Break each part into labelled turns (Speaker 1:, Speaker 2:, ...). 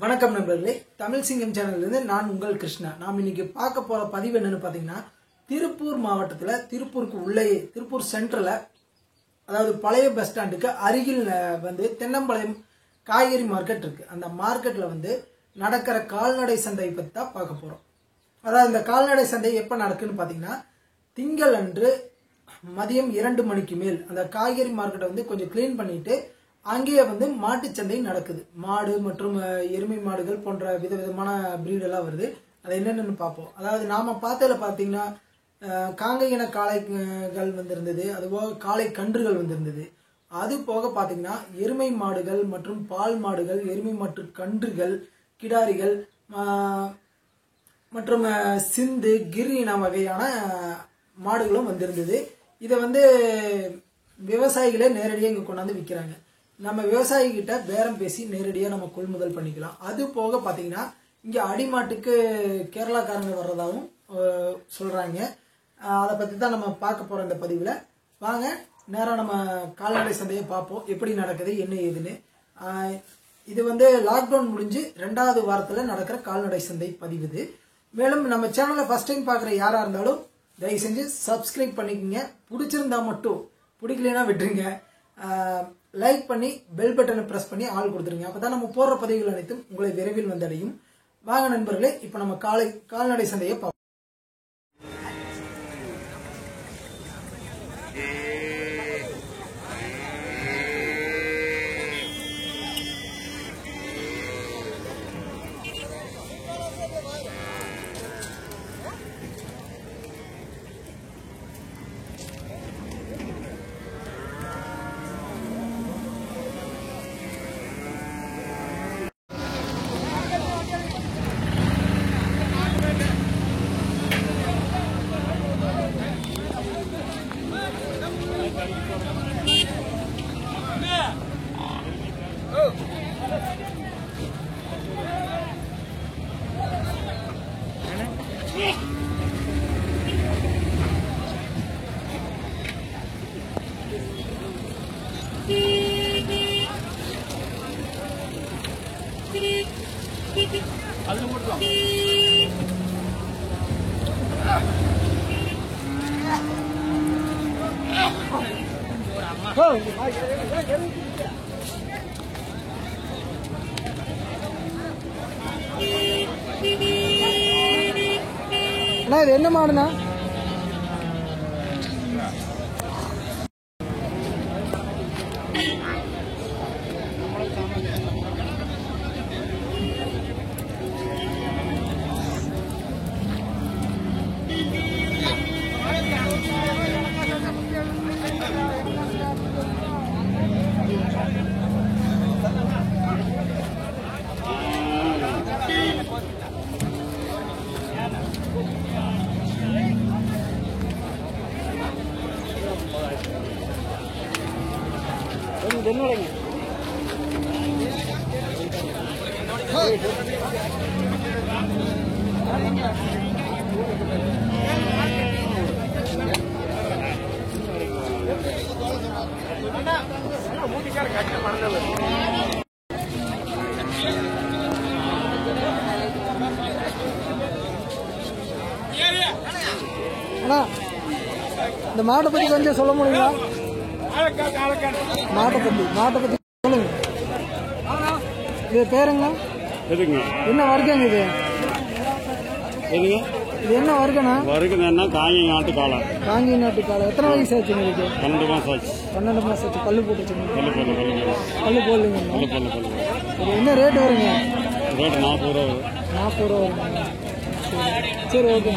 Speaker 1: வணக்கம் நண்பர்களே, தமிழ் சிங்கம் சேனல்ல நான் உங்கள் கிருஷ்ணா. நாம் இன்னைக்கு பார்க்க போற பதிவு என்னன்னு பாத்தீங்கன்னா, திருப்பூர் மாவட்டத்துல திருப்பூருக்கு உள்ளே திருப்பூர் சென்ட்ரல, அதாவது பழைய பஸ் ஸ்டாண்டுக்கு அருகில் தென்னம்பாளையம் காய்கறி மார்க்கெட் இருக்கு. அந்த மார்க்கெட்ல நடக்கிற கால்நடை சந்தை பத்தி தான் பார்க்க போறோம். அதாவது இந்த கால்நடை சந்தை எப்ப நடக்குன்னு பாத்தீங்கன்னா, திங்கள் அன்று மதியம் 2 மணிக்கு மேல் அந்த காய்கறி மார்க்கெட்டை கொஞ்சம் கிளீன் பண்ணிட்டு அங்கேயே மாட்டுச்சந்தை நடக்குது. மாடு மற்றும் எருமை மாடுகள் போன்ற விதவிதமான பிரீட் எல்லாம் வருது. அது என்னென்னு பார்ப்போம். அதாவது நாம பார்த்ததுல பாத்தீங்கன்னா காங்கை இன காளைகள் வந்திருந்தது, அதுபோக காளை கன்றுகள் வந்திருந்தது. அது போக பாத்தீங்கன்னா எருமை மாடுகள் மற்றும் பால் மாடுகள், எருமை மற்றும் கன்றுகள், கிடாரிகள் மற்றும் சிந்து கிர் இன வகையான மாடுகளும் வந்திருந்தது. இதை விவசாயிகளே நேரடியாக இங்க கொண்டாந்து விற்கிறாங்க. நம்ம விவசாயி கிட்ட பேரம் பேசி நேரடியா நம்ம கொள்முதல் பண்ணிக்கலாம். அது போக பாத்தீங்கன்னா இங்க அடிமாட்டுக்கு கேரளாக்காரங்க வர்றதாவும் சொல்றாங்க. அதை பத்தி தான் நம்ம பார்க்க போறோம் இந்த பதிவுல. வாங்க நேரம் நம்ம கால்நடை சந்தையை பார்ப்போம், எப்படி நடக்குது என்ன ஏதுன்னு. இது லாக்டவுன் முடிஞ்சு 2வது வாரத்துல நடக்கிற கால்நடை சந்தை பதிவு இது. மேலும் நம்ம சேனலை ஃபர்ஸ்ட் டைம் பாக்குற யாரா இருந்தாலும் தயவு செஞ்சு சப்ஸ்கிரைப் பண்ணிக்கோங்க. பிடிச்சிருந்தா மட்டும், பிடிக்கலனா விட்டுருங்க. லைக் பண்ணி பெல் பட்டனை பிரஸ் பண்ணி ஆள் கொடுத்துருங்க. அப்பதான் நம்ம போடுற பதிவுகள் அனைத்தும் உங்களை விரைவில் வந்தடையும். வாங்க நண்பர்களே, இப்ப நம்ம கால்நடை சந்தையை பார்ப்போம். இது என்ன மாடுனா? இந்த மாட்டை பத்தி கொஞ்சம் சொல்ல முடியுங்களா? மாட்டை பத்தி சொல்லுங்க. இது பேருங்க என்ன வர்க்கங்க? இது என்ன வர்க்கனா?
Speaker 2: வர்க்கம்னா காங்கி நாட்டு காளை.
Speaker 1: காங்கி நாட்டு காளை. எத்தனை வயசு ஆச்சு உங்களுக்கு?
Speaker 2: 12 மாசம் ஆச்சு.
Speaker 1: 12 மாசம் ஆச்சு. பல்லு போட்டுச்சுங்க? பல்லு போடலைங்க. என்ன ரேட் வருங்க?
Speaker 2: ரேட் 40 ரூபா.
Speaker 1: 40 ரூபா வருங்க. சரி ஓகே.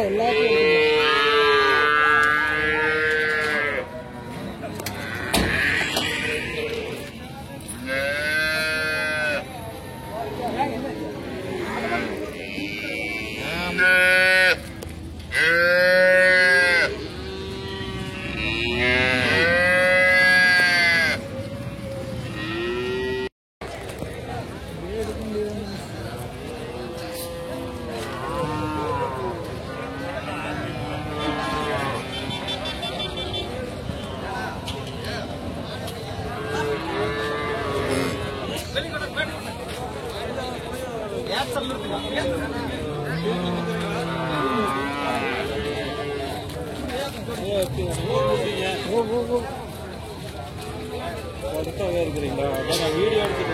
Speaker 1: எல்லாத்தையும்
Speaker 2: இருக்கிறீங்களா? அதான் வீடியோ எடுத்துட்டு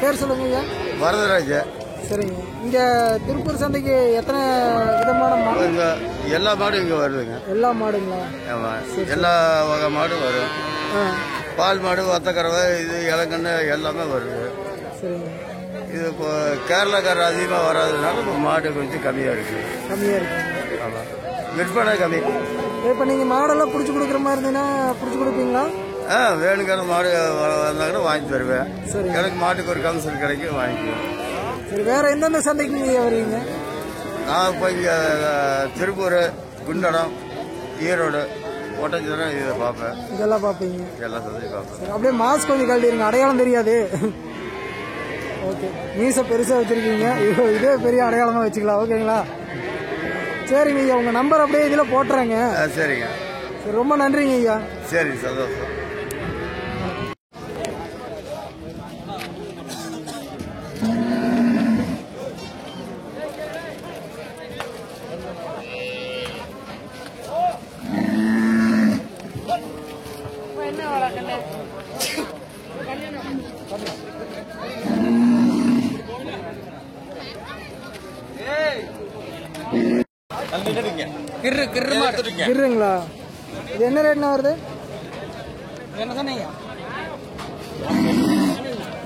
Speaker 1: பேர் சொல்லுங்க ஐயா.
Speaker 3: வரதராஜ.
Speaker 1: சரிங்க. இங்க திருப்பூர் சந்தைக்கு எத்தனை விதமான மாடு?
Speaker 3: எல்லா மாடும் இங்க வருதுங்க.
Speaker 1: எல்லா மாடுங்களா?
Speaker 3: ஆமா, எல்லா வகை மாடும் வரும். பால் மாடு, வத்தக்கறவை, இது இளங்கண்ணு எல்லாமே வருது.
Speaker 1: சரிங்க.
Speaker 3: இது இப்போ கேரளாக்காரர் அதிகமாக வராததுனால இப்போ மாடு கொஞ்சம் கம்மியாக இருக்கு.
Speaker 1: கம்மியாக இருக்கு.
Speaker 3: ஆமாம், விற்பனை கம்மி.
Speaker 1: இப்போ நீங்கள் மாடெல்லாம் பிடிச்சி கொடுக்குற மாதிரி இருந்தீங்கன்னா பிடிச்சி கொடுப்பீங்களா?
Speaker 3: வேணுங்கிற மாடு வந்தாங்கன்னா வாங்கி தருவேன்.
Speaker 1: சரி.
Speaker 3: எனக்கு மாட்டுக்கு ஒரு கமிஷன் கிடைக்கும், வாங்கிக்குவேன்.
Speaker 1: சரி, வேற எந்தெந்த சந்தைக்கு நீங்கள் வருவீங்க?
Speaker 3: நான் இப்போ இங்கே திருப்பூர், குண்டடம், ஈரோடு, ஒட்டஞ்சரம் இதை பார்ப்பேன்.
Speaker 1: இதெல்லாம் பார்ப்பீங்க?
Speaker 3: எல்லா சந்தையும் பார்ப்பேன்.
Speaker 1: அப்படியே மாஸ்க் கொஞ்சம் கழட்டிடுங்க, அடையாளம் தெரியாது. ஓகே, மீசை பெருசாக வச்சுருக்கீங்க, இதே பெரிய அடையாளமாக வச்சுக்கலாம். ஓகேங்களா? சரிங்க ஐயா, உங்கள் நம்பர் அப்படியே இதில் போட்டுறேங்க.
Speaker 3: சரிங்க.
Speaker 1: சரி, ரொம்ப நன்றிங்க ஐயா.
Speaker 3: சரி, சந்தோஷம்.
Speaker 1: கிருங்களா? இது என்ன ரேட்னா வருது? என்ன சொன்னீங்க?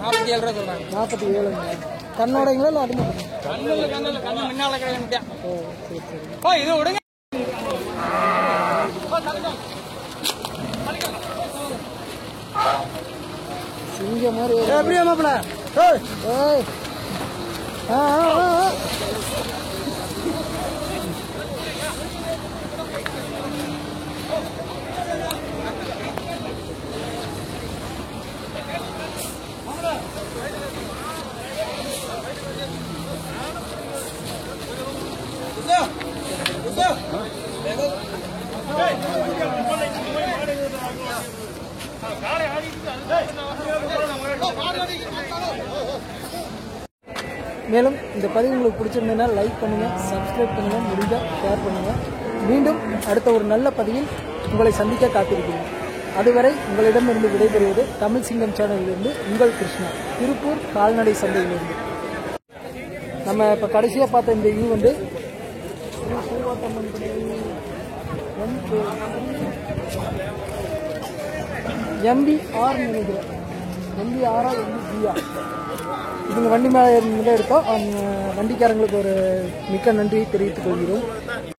Speaker 1: 47 ரூபா சொல்றாங்க. 47. கண்ணோடைங்களா இல்லை அது மட்டும்? கண்ணு முன்னால கிடையாது. ஓ, சரி சரி. இது விடுங்க. சிங்க மாதிரி எப்படியா மாப்பிள? மேலும் இந்த பதிவு உங்களுக்கு பிடிச்சிருந்ததுன்னா லைக் பண்ணுங்க, சப்ஸ்கிரைப் பண்ணுங்க, முடிஞ்சா ஷேர் பண்ணுங்க. மீண்டும் அடுத்த ஒரு நல்ல பதிவில் உங்களை சந்திக்க காத்திருக்கிறேன். அதுவரை உங்களிடமிருந்து விடைபெறுவது தமிழ் சிங்கம் சேனலிலிருந்து உங்கள் கிருஷ்ணா, திருப்பூர் கால்நடை சந்தையிலிருந்து. நம்ம இப்போ கடைசியாக பார்த்த இந்த வியூ வந்து MBR நினைக்கிறேன். MBR MBGA இவங்க வண்டி மேலே இருந்து எடுத்தோம். வண்டிக்காரங்களுக்கு ஒரு மிக்க நன்றி தெரிவித்துக் கொள்கிறோம்.